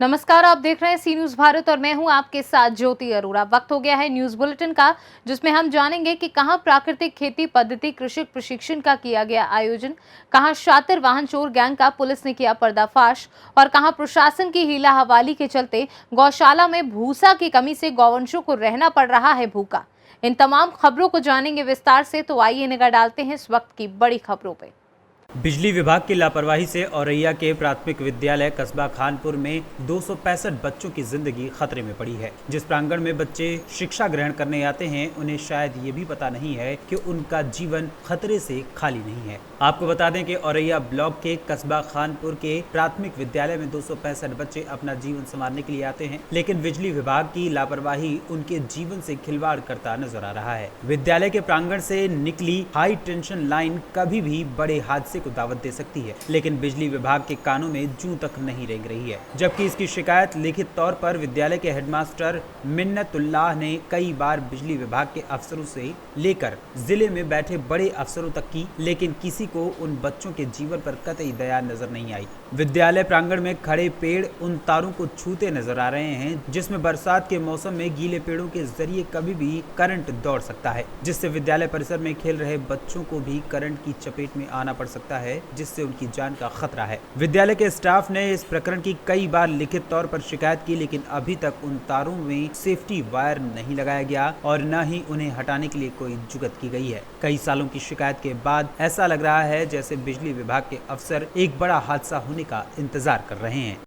नमस्कार, आप देख रहे हैं सी न्यूज भारत और मैं हूं आपके साथ ज्योति अरोड़ा। वक्त हो गया है न्यूज बुलेटिन का, जिसमें हम जानेंगे कि कहां प्राकृतिक खेती पद्धति कृषि प्रशिक्षण का किया गया आयोजन, कहां शातिर वाहन चोर गैंग का पुलिस ने किया पर्दाफाश और कहां प्रशासन की हीला हवाली के चलते गौशाला में भूसा की कमी से गौवंशों को रहना पड़ रहा है भूखा। इन तमाम खबरों को जानेंगे विस्तार से, तो आइए निगाह डालते हैं इस वक्त की बड़ी खबरों पे। बिजली विभाग की लापरवाही से औरैया के प्राथमिक विद्यालय कस्बा खानपुर में 265 बच्चों की जिंदगी खतरे में पड़ी है। जिस प्रांगण में बच्चे शिक्षा ग्रहण करने आते हैं, उन्हें शायद ये भी पता नहीं है कि उनका जीवन खतरे से खाली नहीं है। आपको बता दें कि औरैया ब्लॉक के कस्बा खानपुर के प्राथमिक विद्यालय में 265 बच्चे अपना जीवन संवारने के लिए आते हैं, लेकिन बिजली विभाग की लापरवाही उनके जीवन से खिलवाड़ करता नजर आ रहा है। विद्यालय के प्रांगण से निकली हाई टेंशन लाइन कभी भी बड़े हादसे को दावत दे सकती है, लेकिन बिजली विभाग के कानों में जूं तक नहीं रेंग रही है। जबकि इसकी शिकायत लिखित तौर पर विद्यालय के हेडमास्टर मिन्नतुल्लाह ने कई बार बिजली विभाग के अफसरों से लेकर जिले में बैठे बड़े अफसरों तक की, लेकिन किसी को उन बच्चों के जीवन पर कतई दया नजर नहीं आई। विद्यालय प्रांगण में खड़े पेड़ उन तारों को छूते नजर आ रहे हैं, जिसमें बरसात के मौसम में गीले पेड़ों के जरिए कभी भी करंट दौड़ सकता है, जिससे विद्यालय परिसर में खेल रहे बच्चों को भी करंट की चपेट में आना पड़ सकता है, जिससे उनकी जान का खतरा है। विद्यालय के स्टाफ ने इस प्रकरण की कई बार लिखित तौर पर शिकायत की, लेकिन अभी तक उन तारों में सेफ्टी वायर नहीं लगाया गया और न ही उन्हें हटाने के लिए कोई जुगत की गई है। कई सालों की शिकायत के बाद ऐसा लग रहा है जैसे बिजली विभाग के अफसर एक बड़ा हादसा होने का इंतजार कर रहे हैं।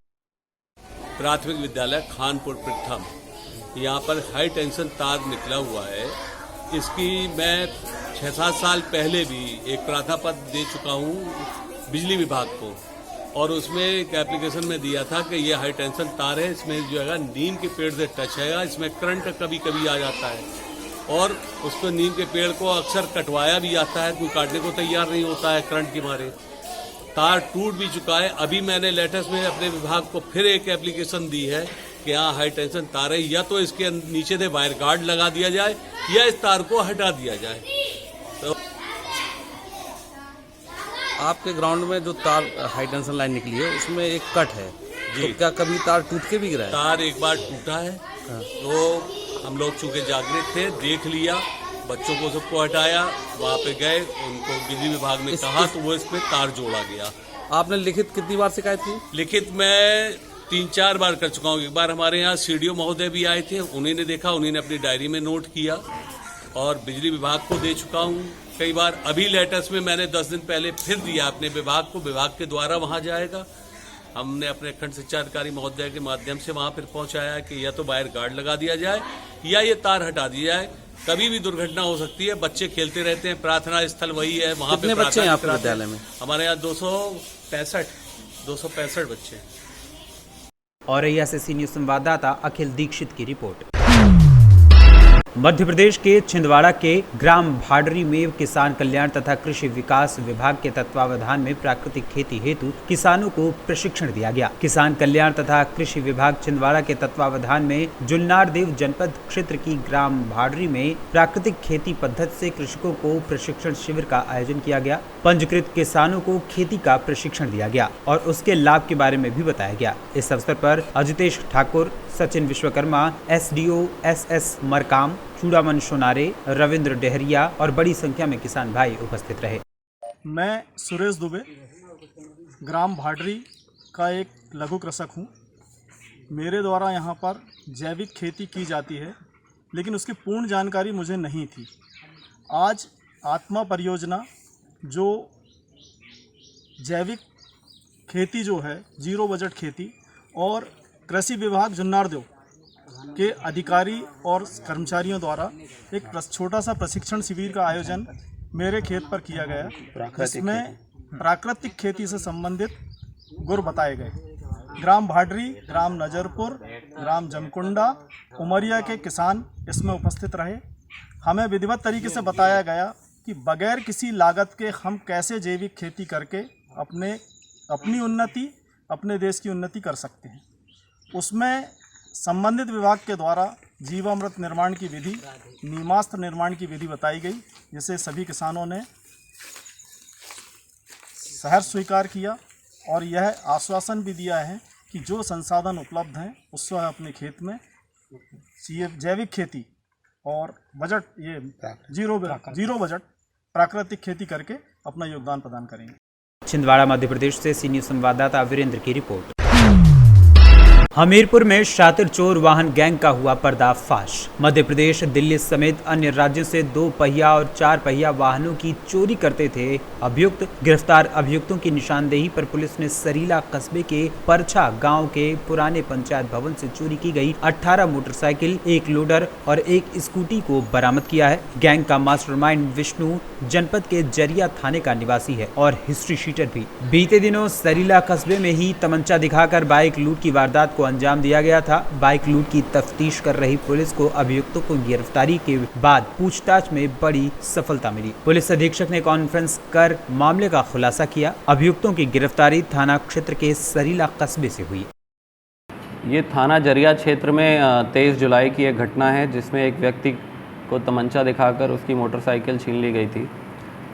प्राथमिक विद्यालय खानपुर प्रथम, यहाँ पर हाई टेंशन तार निकला हुआ है। इसकी मैं 6-7 साल पहले भी एक प्रार्थना पत्र दे चुका हूँ बिजली विभाग को, और उसमें एक एप्लीकेशन में दिया था कि ये हाई टेंशन तार है, इसमें जो है नीम के पेड़ से टच है, इसमें करंट कभी कभी आ जाता है और उसको नीम के पेड़ को अक्सर कटवाया भी जाता है, कोई काटने को तैयार नहीं होता है करंट के मारे। तार टूट भी चुका है। अभी मैंने लेटेस्ट में अपने विभाग को फिर एक एप्लीकेशन दी है कि यहाँ हाई टेंशन तार है, या तो इसके नीचे से वायर गार्ड लगा दिया जाए या इस तार को हटा दिया जाए। तो आपके ग्राउंड में जो तार हाई टेंशन लाइन निकली है उसमें एक कट है, तो क्या कभी तार टूट के भी गिरा है? तार एक बार टूटा है। तो हम लोग चूंकि जागृत थे, देख लिया, बच्चों को सबको हटाया, वहाँ पे गए, उनको बिजली विभाग ने कहा तो वो इसमें तार जोड़ा गया। आपने लिखित कितनी बार शिकायत की? लिखित मैं 3-4 बार कर चुका हूँ। एक बार हमारे यहाँ सीडीओ महोदय भी आए थे, उन्हीं ने देखा, उन्हीं ने अपनी डायरी में नोट किया, और बिजली विभाग को दे चुका हूँ कई बार। अभी लेटेस्ट में मैंने 10 दिन पहले फिर दिया अपने विभाग को, विभाग के द्वारा वहाँ जाएगा। हमने अपने खंड शिक्षा अधिकारी महोदय के माध्यम से वहाँ फिर पहुँचाया कि या तो वायर गार्ड लगा दिया जाए या ये तार हटा दिया जाए। कभी भी दुर्घटना हो सकती है, बच्चे खेलते रहते हैं, प्रार्थना स्थल वही है, वहाँ पे बच्चे हैं आपके विद्यालय में? हमारे यहाँ 265 बच्चे। औरैया से सी न्यूज संवाददाता अखिल दीक्षित की रिपोर्ट। मध्य प्रदेश के छिंदवाड़ा के ग्राम भाडरी में किसान कल्याण तथा कृषि विकास विभाग के तत्वावधान में प्राकृतिक खेती हेतु किसानों को प्रशिक्षण दिया गया। किसान कल्याण तथा कृषि विभाग छिंदवाड़ा के तत्वावधान में जुन्नारदेव जनपद क्षेत्र की ग्राम भाडरी में प्राकृतिक खेती पद्धति से कृषकों को प्रशिक्षण शिविर का आयोजन किया गया। पंजीकृत किसानों को खेती का प्रशिक्षण दिया गया और उसके लाभ के बारे में भी बताया गया। इस अवसर पर अजितेश ठाकुर, सचिन विश्वकर्मा, एसडीओ SS मरकाम, चूड़ामन सोनारे, रविंद्र डेहरिया और बड़ी संख्या में किसान भाई उपस्थित रहे। मैं सुरेश दुबे, ग्राम भाडरी का एक लघु कृषक हूँ। मेरे द्वारा यहाँ पर जैविक खेती की जाती है, लेकिन उसकी पूर्ण जानकारी मुझे नहीं थी। आज आत्मा परियोजना जो जैविक खेती जो है, जीरो बजट खेती, और कृषि विभाग जुन्नारदेव के अधिकारी और कर्मचारियों द्वारा एक छोटा सा प्रशिक्षण शिविर का आयोजन मेरे खेत पर किया गया, जिसमें प्राकृतिक खेती से संबंधित गुर बताए गए। ग्राम भाडरी, ग्राम नजरपुर, ग्राम जमकुंडा, उमरिया के किसान इसमें उपस्थित रहे। हमें विधिवत तरीके से बताया गया कि बगैर किसी लागत के हम कैसे जैविक खेती करके अपनी उन्नति, अपने देश की उन्नति कर सकते हैं। उसमें संबंधित विभाग के द्वारा जीवामृत निर्माण की विधि, नीमास्त्र निर्माण की विधि बताई गई, जिसे सभी किसानों ने सहर्ष स्वीकार किया और यह आश्वासन भी दिया है कि जो संसाधन उपलब्ध हैं उससे अपने खेत में जैविक खेती और बजट ये जीरो बजट प्राकृतिक खेती करके अपना योगदान प्रदान करेंगे। छिंदवाड़ा मध्य प्रदेश से सी न्यूज़ संवाददाता वीरेंद्र की रिपोर्ट। हमीरपुर में शातिर चोर वाहन गैंग का हुआ पर्दाफाश। मध्य प्रदेश, दिल्ली समेत अन्य राज्यों से 2 पहिया और 4 पहिया वाहनों की चोरी करते थे अभियुक्त। गिरफ्तार अभियुक्तों की निशानदेही पर पुलिस ने सरीला कस्बे के परछा गांव के पुराने पंचायत भवन से चोरी की गई 18 मोटरसाइकिल, 1 लोडर और 1 स्कूटी को बरामद किया है। गैंग का मास्टरमाइंड विष्णु जनपद के जरिया थाने का निवासी है और हिस्ट्री शीटर भी। बीते दिनों सरीला कस्बे में ही तमंचा दिखाकर बाइक लूट की वारदात को अंजाम दिया गया था। बाइक लूट की तफ्तीश कर रही पुलिस को अभियुक्तों को गिरफ्तारी के बाद पूछताछ में बड़ी सफलता मिली। पुलिस अधीक्षक ने कॉन्फ्रेंस कर मामले का खुलासा किया। अभियुक्तों की गिरफ्तारी थाना क्षेत्र के सरीला कस्बे से हुई। ये थाना जरिया क्षेत्र में 23 जुलाई की एक घटना है जिसमें एक व्यक्ति को तमंचा दिखाकर उसकी मोटरसाइकिल छीन ली गई थी।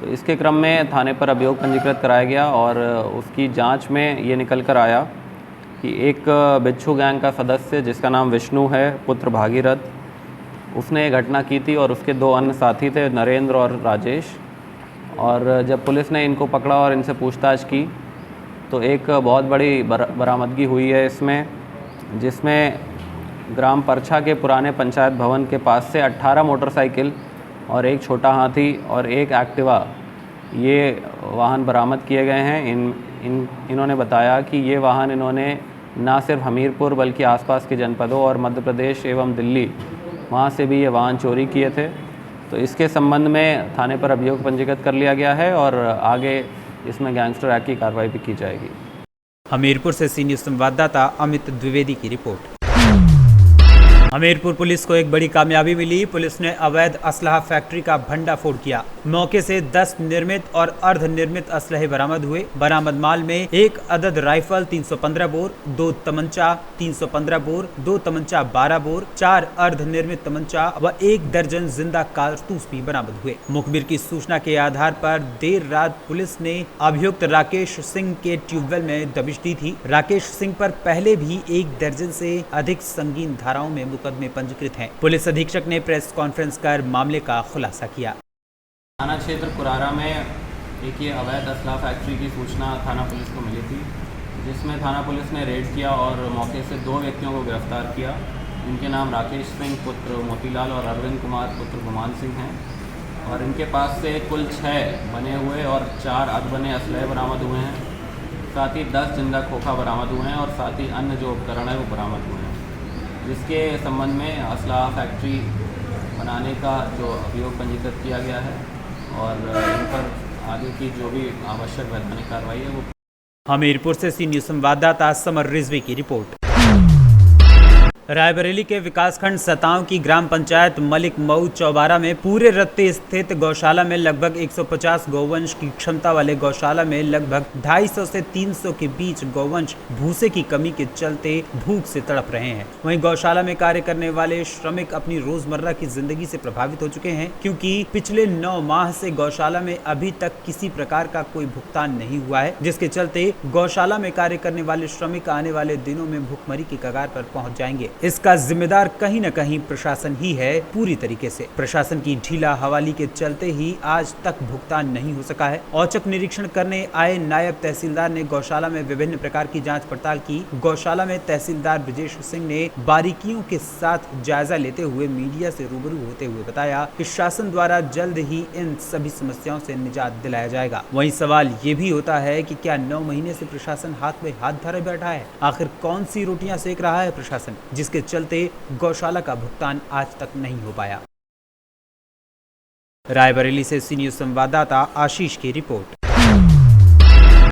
तो इसके क्रम में थाने पर अभियोग पंजीकृत कराया गया और उसकी जांच में ये निकल कर आया कि एक बिच्छू गैंग का सदस्य जिसका नाम विष्णु है पुत्र भागीरथ, उसने ये घटना की थी और उसके 2 अन्य साथी थे, नरेंद्र और राजेश। और जब पुलिस ने इनको पकड़ा और इनसे पूछताछ की तो एक बहुत बड़ी बरामदगी हुई है इसमें, जिसमें ग्राम परछा के पुराने पंचायत भवन के पास से 18 मोटरसाइकिल और 1 छोटा हाथी और 1 एक्टिवा ये वाहन बरामद किए गए हैं। इन्होंने बताया कि ये वाहन इन्होंने न सिर्फ हमीरपुर बल्कि आसपास के जनपदों और मध्य प्रदेश एवं दिल्ली वहाँ से भी ये वाहन चोरी किए थे। तो इसके संबंध में थाने पर अभियोग पंजीकृत कर लिया गया है और आगे इसमें गैंगस्टर एक्ट की कार्रवाई भी की जाएगी। हमीरपुर से सी न्यूज़ संवाददाता अमित द्विवेदी की रिपोर्ट। हमीरपुर पुलिस को एक बड़ी कामयाबी मिली। पुलिस ने अवैध असलहा फैक्ट्री का भंडाफोड़ किया। मौके से 10 निर्मित और अर्धनिर्मित असलहे बरामद हुए। बरामद माल में 1 अदद राइफल 315 बोर, 2 तमंचा 315 बोर, 2 तमंचा 12 बोर, 4 अर्धनिर्मित तमंचा व 1 दर्जन जिंदा कारतूस भी बरामद हुए। मुखबिर की सूचना के आधार पर देर रात पुलिस ने अभियुक्त राकेश सिंह के ट्यूबवेल में दबिश दी थी। राकेश सिंह पर पहले भी 1 दर्जन से अधिक संगीन धाराओं में मुकदमे पंजीकृत हैं। पुलिस अधीक्षक ने प्रेस कॉन्फ्रेंस कर मामले का खुलासा किया। थाना क्षेत्र कुरारा में एक ये अवैध असला फैक्ट्री की सूचना थाना पुलिस को मिली थी, जिसमें थाना पुलिस ने रेड किया और मौके से 2 व्यक्तियों को गिरफ्तार किया। इनके नाम राकेश सिंह पुत्र मोतीलाल और अरविंद कुमार पुत्र गुमान सिंह हैं और इनके पास से कुल 6 बने हुए और 4 अधबने असलहे बरामद हुए हैं। साथ ही 10 जिंदा खोखा बरामद हुए हैं और साथ ही अन्य जो उपकरण है वो बरामद हुए हैं, जिसके संबंध में असला फैक्ट्री बनाने का जो अभियोग पंजीकृत किया गया है और इन पर आगे की जो भी आवश्यक वैधानिक कार्रवाई है वो। हमीरपुर से सी न्यूज़ संवाददाता समर रिजवी की रिपोर्ट। रायबरेली के विकासखंड सतांव की ग्राम पंचायत मलिक मऊ चौबारा में पूरे रत्ते स्थित गौशाला में लगभग 150 गौवंश की क्षमता वाले गौशाला में लगभग 250 से 300 के बीच गौवंश भूसे की कमी के चलते भूख से तड़प रहे हैं। वहीं गौशाला में कार्य करने वाले श्रमिक अपनी रोजमर्रा की जिंदगी से प्रभावित हो चुके हैं, क्योंकि पिछले 9 माह से गौशाला में अभी तक किसी प्रकार का कोई भुगतान नहीं हुआ है, जिसके चलते गौशाला में कार्य करने वाले श्रमिक आने वाले दिनों में भूखमरी की कगार पर पहुंच जाएंगे। इसका जिम्मेदार कहीं न कहीं प्रशासन ही है। पूरी तरीके से प्रशासन की ढीला हवाली के चलते ही आज तक भुगतान नहीं हो सका है। औचक निरीक्षण करने आए नायब तहसीलदार ने गौशाला में विभिन्न प्रकार की जांच पड़ताल की। गौशाला में तहसीलदार ब्रजेश सिंह ने बारीकियों के साथ जायजा लेते हुए मीडिया से रूबरू होते हुए बताया कि शासन द्वारा जल्द ही इन सभी समस्याओं से निजात दिलाया जाएगा। वहीं सवाल ये भी होता है कि क्या 9 महीने से प्रशासन हाथ में हाथ धरे बैठा है? आखिर कौन सी रोटियां सेक रहा है प्रशासन, जिसके चलते गौशाला का भुगतान आज तक नहीं हो पाया। रायबरेली से सी न्यूज़ संवाददाता आशीष की रिपोर्ट।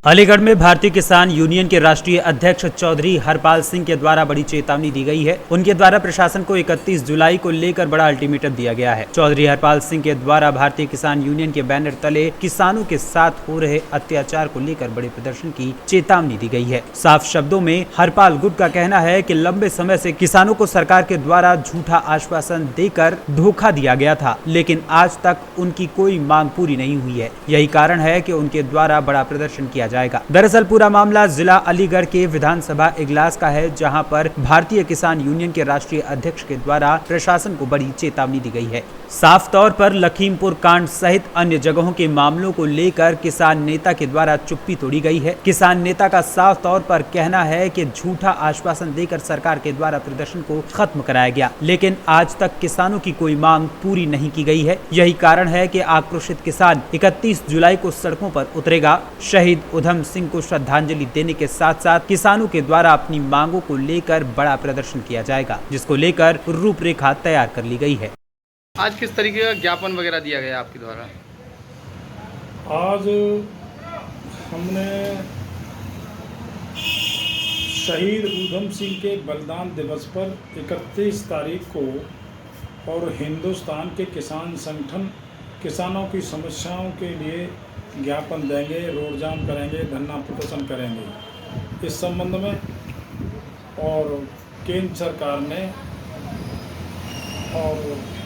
अलीगढ़ में भारतीय किसान यूनियन के राष्ट्रीय अध्यक्ष चौधरी हरपाल सिंह के द्वारा बड़ी चेतावनी दी गई है। उनके द्वारा प्रशासन को 31 जुलाई को लेकर बड़ा अल्टीमेटम दिया गया है। चौधरी हरपाल सिंह के द्वारा भारतीय किसान यूनियन के बैनर तले किसानों के साथ हो रहे अत्याचार को लेकर बड़े प्रदर्शन की चेतावनी दी गई है। साफ शब्दों में हरपाल गुट का कहना है कि लंबे समय से किसानों को सरकार के द्वारा झूठा आश्वासन देकर धोखा दिया गया था, लेकिन आज तक उनकी कोई मांग पूरी नहीं हुई है। यही कारण है कि उनके द्वारा बड़ा प्रदर्शन किया जाएगा। दरअसल पूरा मामला जिला अलीगढ़ के विधानसभा इजलास का है, जहां पर भारतीय किसान यूनियन के राष्ट्रीय अध्यक्ष के द्वारा प्रशासन को बड़ी चेतावनी दी गई है। साफ तौर पर लखीमपुर कांड सहित अन्य जगहों के मामलों को लेकर किसान नेता के द्वारा चुप्पी तोड़ी गई है। किसान नेता का साफ तौर पर कहना है कि झूठा आश्वासन देकर सरकार के द्वारा प्रदर्शन को खत्म कराया गया, लेकिन आज तक किसानों की कोई मांग पूरी नहीं की गई है। यही कारण है कि आक्रोशित किसान 31 जुलाई को सड़कों पर उतरेगा। शहीद उधम सिंह को श्रद्धांजलि देने के साथ साथ किसानों के द्वारा अपनी मांगों को लेकर बड़ा प्रदर्शन किया जाएगा, जिसको लेकर रूपरेखा तैयार कर ली गई है। आज किस तरीके का ज्ञापन वगैरह दिया गया आपके द्वारा? आज हमने शहीद उधम सिंह के बलिदान दिवस पर 31 तारीख को और हिंदुस्तान के किसान संगठन किसानों की समस्याओं के लिए ज्ञापन देंगे, रोड जाम करेंगे, धरना प्रदर्शन करेंगे इस संबंध में। और केंद्र सरकार ने और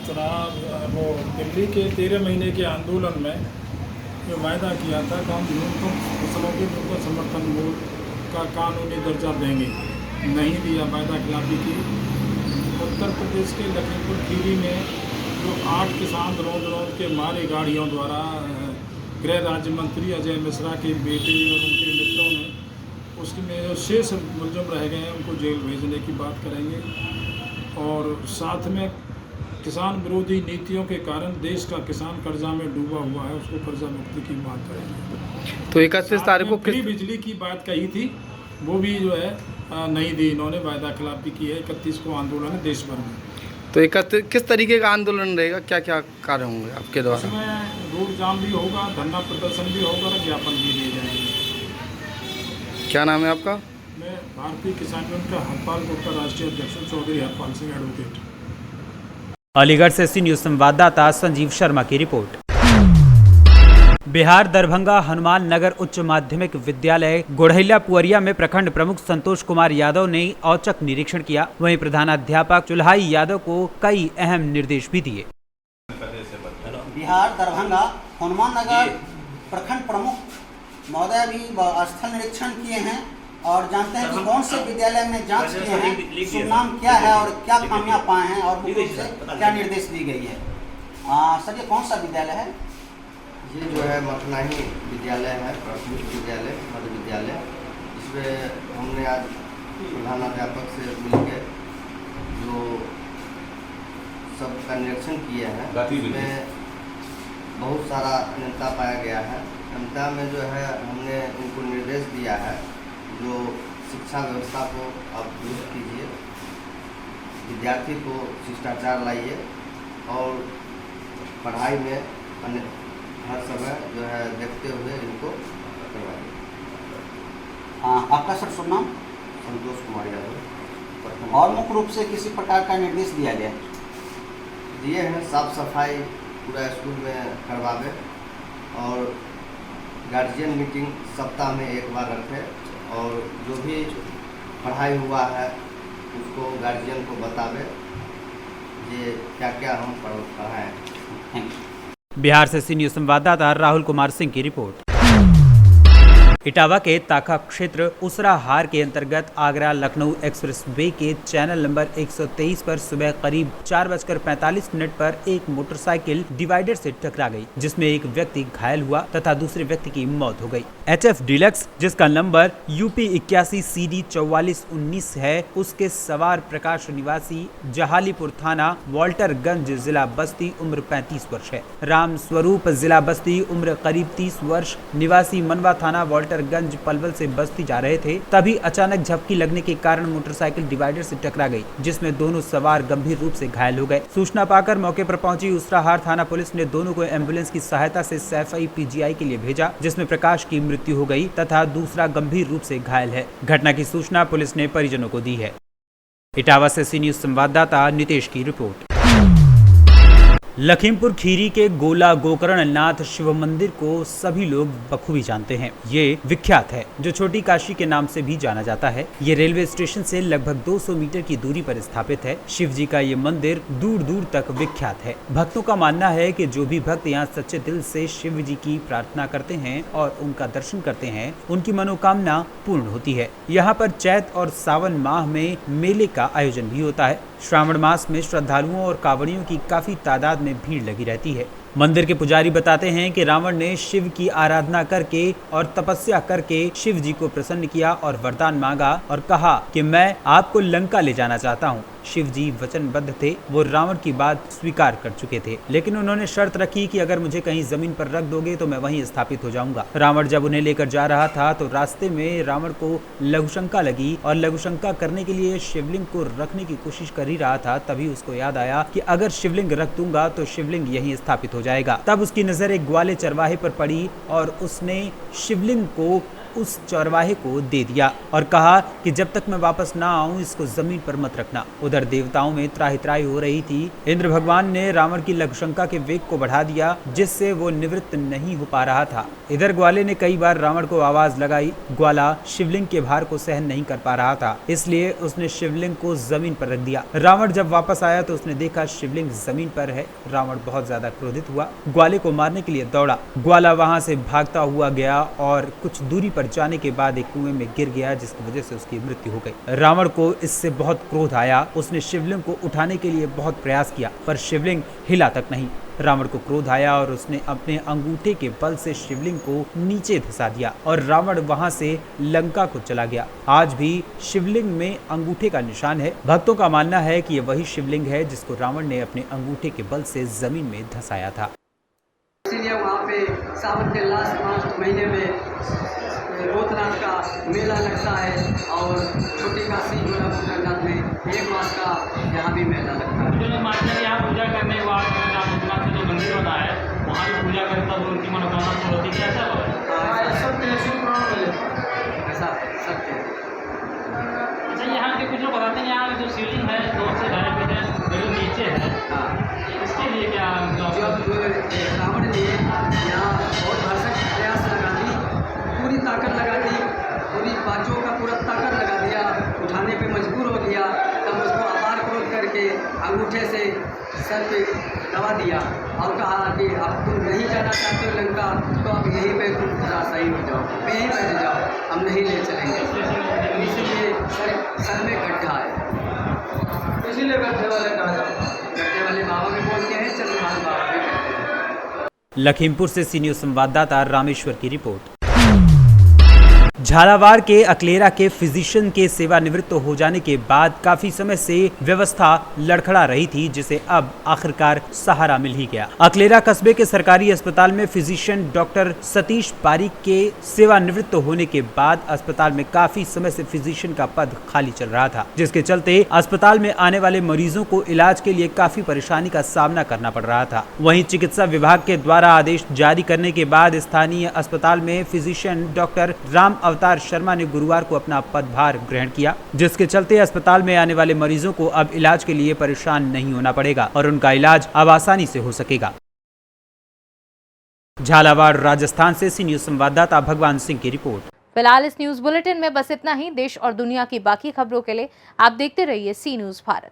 चुनाव वो दिल्ली के 13 महीने के आंदोलन में जो वायदा किया था कि हम न्यूनतम फसलों के न्यूनतम समर्थन मूल्य का कानूनी दर्जा देंगे, नहीं दिया, वायदा खिलाफी की। उत्तर प्रदेश के लखीमपुर खीरी में जो 8 किसान रोज के मारे गाड़ियों द्वारा गृह राज्य मंत्री अजय मिश्रा के बेटे और उनके मित्रों ने, उसमें जो शेष मुलजम रह गए हैं उनको जेल भेजने की बात करेंगे। और साथ में किसान विरोधी नीतियों के कारण देश का किसान कर्जा में डूबा हुआ है, उसको कर्जा मुक्ति की मांग करेंगे। तो 31 तारीख को फ्री बिजली की बात कही थी, वो भी जो है नहीं दी इन्होंने, वायदा खिलाफी की है। 31 को आंदोलन है देश भर में। तो 31 किस तरीके का आंदोलन रहेगा, क्या क्या कार्य होंगे आपके द्वारा? उसमें रोड जाम भी होगा, धरना प्रदर्शन भी होगा और ज्ञापन भी दिए जाएंगे। क्या नाम है आपका? मैं भारतीय किसान यूनियन का हरपाल गुट का राष्ट्रीय अध्यक्ष चौधरी हरपाल सिंह एडवोकेट। अलीगढ़ से सी न्यूज संवाददाता संजीव शर्मा की रिपोर्ट। बिहार दरभंगा हनुमान नगर उच्च माध्यमिक विद्यालय गोढ़ैला पुअरिया में प्रखंड प्रमुख संतोष कुमार यादव ने औचक निरीक्षण किया। वहीं प्रधानाध्यापक चुल्हाई यादव को कई अहम निर्देश भी दिए। बिहार दरभंगा हनुमान नगर प्रखंड प्रमुख महोदय भी स्थल निरीक्षण किए हैं और जानते हैं कि कौन से विद्यालय में जांच किए हैं, शुभ नाम क्या है और क्या खामियां पाए हैं और मुख्य रूप से क्या निर्देश दी गई है। सर ये कौन सा विद्यालय है? ये जो है मखनाही विद्यालय है, प्राथमिक विद्यालय मध्य विद्यालय। इसमें हमने आज प्रधानाध्यापक से मिलकर जो सबका निरीक्षण किए हैं, इसमें बहुत सारा अनियमितता पाया गया है। अनियमितता में जो है हमने उनको निर्देश दिया है जो शिक्षा व्यवस्था को आप दुरुस्त कीजिए, विद्यार्थी को शिष्टाचार लाइए और पढ़ाई में हर समय जो है देखते हुए इनको करवाइए। आपका सर शुभ नाम? संतोष कुमार यादव। और मुख्य रूप से किसी प्रकार का निर्देश दिया गया? दिए हैं साफ सफाई पूरा स्कूल में करवावे और गार्जियन मीटिंग सप्ताह में एक बार रखें और जो भी पढ़ाई हुआ है उसको गार्जियन को बतावे ये क्या क्या हम पढ़ाएं। बिहार से सी न्यूज संवाददाता राहुल कुमार सिंह की रिपोर्ट। इटावा के ताका क्षेत्र उसराहार के अंतर्गत आगरा लखनऊ एक्सप्रेस वे के चैनल नंबर 123 पर सुबह करीब 4:45 पर एक मोटरसाइकिल डिवाइडर से टकरा गई, जिसमें एक व्यक्ति घायल हुआ तथा दूसरे व्यक्ति की मौत हो गई। HF डीलक्स जिसका नंबर UP 81 CD 4419 है, उसके सवार प्रकाश निवासी जहालीपुर थाना वॉल्टरगंज जिला बस्ती उम्र 35 वर्ष है। राम स्वरूप जिला बस्ती उम्र करीब 30 वर्ष निवासी मनवा थाना गंज पलवल से बस्ती जा रहे थे। तभी अचानक झपकी लगने के कारण मोटरसाइकिल डिवाइडर से टकरा गई, जिसमें दोनों सवार गंभीर रूप से घायल हो गए। सूचना पाकर मौके पर पहुंची उसराहार थाना पुलिस ने दोनों को एम्बुलेंस की सहायता से सैफई PGI के लिए भेजा, जिसमें प्रकाश की मृत्यु हो गई तथा दूसरा गंभीर रूप से घायल है। घटना की सूचना पुलिस ने परिजनों को दी है। इटावा से सी न्यूज संवाददाता नितेश की रिपोर्ट। लखीमपुर खीरी के गोला गोकर्ण नाथ शिव मंदिर को सभी लोग बखूबी जानते हैं। ये विख्यात है, जो छोटी काशी के नाम से भी जाना जाता है। ये रेलवे स्टेशन से लगभग 200 मीटर की दूरी पर स्थित है। शिव जी का ये मंदिर दूर दूर तक विख्यात है। भक्तों का मानना है कि जो भी भक्त यहाँ सच्चे दिल से शिव जी की प्रार्थना करते हैं और उनका दर्शन करते हैं, उनकी मनोकामना पूर्ण होती है। यहाँ पर चैत और सावन माह में मेले का आयोजन भी होता है। श्रावण मास में श्रद्धालुओं और कांवड़ियों की काफी तादाद में भीड़ लगी रहती है। मंदिर के पुजारी बताते हैं कि रावण ने शिव की आराधना करके और तपस्या करके शिव जी को प्रसन्न किया और वरदान मांगा और कहा कि मैं आपको लंका ले जाना चाहता हूँ। शिव जी वचनबद्ध थे, वो रावण की बात स्वीकार कर चुके थे, लेकिन उन्होंने शर्त रखी कि अगर मुझे कहीं जमीन पर रख दोगे तो मैं वहीं स्थापित हो जाऊंगा। रावण जब उन्हें लेकर जा रहा था तो रास्ते में रावण को लघुशंका लगी और लघुशंका करने के लिए शिवलिंग को रखने की कोशिश कर ही रहा था। तभी उसको याद आया कि अगर शिवलिंग रख दूंगा तो शिवलिंग यहीं स्थापित हो जाएगा। तब उसकी नजर एक ग्वाले चरवाहे पर पड़ी और उसने शिवलिंग को उस चरवाहे को दे दिया और कहा कि जब तक मैं वापस ना आऊं इसको जमीन पर मत रखना। उधर देवताओं में त्राही त्राही हो रही थी। इंद्र भगवान ने रावण की लघुशंका के वेग को बढ़ा दिया, जिससे वो निवृत्त नहीं हो पा रहा था। इधर ग्वाले ने कई बार रावण को आवाज लगाई। ग्वाला शिवलिंग के भार को सहन नहीं कर पा रहा था, इसलिए उसने शिवलिंग को जमीन पर रख दिया। रावण जब वापस आया तो उसने देखा शिवलिंग जमीन पर है। रावण बहुत ज्यादा क्रोधित हुआ, ग्वाले को मारने के लिए दौड़ा। ग्वाला वहां से भागता हुआ गया और कुछ दूरी पर जाने के बाद एक कुएं में गिर गया, जिसकी वजह से उसकी मृत्यु हो गई। रावण को इससे बहुत क्रोध आया। उसने शिवलिंग को उठाने के लिए बहुत प्रयास किया, पर शिवलिंग हिला तक नहीं। रावण को क्रोध आया और उसने अपने अंगूठे के बल से शिवलिंग को नीचे धंसा दिया और रावण वहां से लंका को चला गया। आज भी शिवलिंग में अंगूठे का निशान है। भक्तों का मानना है कि यह वही शिवलिंग है जिसको रावण ने अपने अंगूठे के बल से जमीन में धंसाया था। इसीलिए वहाँ पे सावन के लास्ट महीने में भूतनाथ का मेला लगता है और छोटी काशी गोरखनाथ में 1 मास का यहाँ भी मेला लगता है। जो मास्टर यहाँ पूजा करने के बाद भूतनाथ का जो मंदिर होता है वहाँ भी पूजा करता है, उनकी मनोकामना पूर्ण होती है। ऐसा ऐसा सत्य। अच्छा, यहाँ के कुछ लोग बताते हैं यहाँ जो शिवलिंग है 2 से 2.5 मीटर बिल्कुल नीचे है। हाँ, इसके लिए क्या रावण ने यहाँ बहुत भरसक प्रयास लगा दी, पूरी ताकत लगा दी, पूरी बाजों का पूरा ताकत लगा दिया, उठाने पे मजबूर हो गया। तब उसको अपार क्रोध करके अंगूठे से सर पे दबा दिया और कहा कि अब तुम नहीं जाना चाहते हो लंका, तो अब यहीं पे तुम जरा सही हो जाओ, यहीं बैठ जाओ, हम नहीं ले चलेंगे। इसीलिए सर में गड्ढा है, इसीलिए गड्ढे वाले कहा जाता है। गड्ढे वाले बाबा भी बोलते हैं, चंद्रभान बाबा भी कहते हैं। लखीमपुर से सी न्यूज़ संवाददाता रामेश्वर की रिपोर्ट। झालावाड़ के अकलेरा के फिजिशियन के सेवानिवृत्त हो जाने के बाद काफी समय से व्यवस्था लड़खड़ा रही थी, जिसे अब आखिरकार सहारा मिल ही गया। अकलेरा कस्बे के सरकारी अस्पताल में फिजिशियन डॉक्टर सतीश पारीक के सेवानिवृत्त होने के बाद अस्पताल में काफी समय से फिजिशियन का पद खाली चल रहा था, जिसके चलते अस्पताल में आने वाले मरीजों को इलाज के लिए काफी परेशानी का सामना करना पड़ रहा था। वहीं चिकित्सा विभाग के द्वारा आदेश जारी करने के बाद स्थानीय अस्पताल में फिजिशियन डॉक्टर राम अवतार शर्मा ने गुरुवार को अपना पदभार ग्रहण किया, जिसके चलते अस्पताल में आने वाले मरीजों को अब इलाज के लिए परेशान नहीं होना पड़ेगा और उनका इलाज अब आसानी से हो सकेगा। झालावाड़ राजस्थान से सी न्यूज़ संवाददाता भगवान सिंह की रिपोर्ट। फिलहाल इस न्यूज बुलेटिन में बस इतना ही। देश और दुनिया की बाकी खबरों के लिए आप देखते रहिए सी न्यूज़ भारत।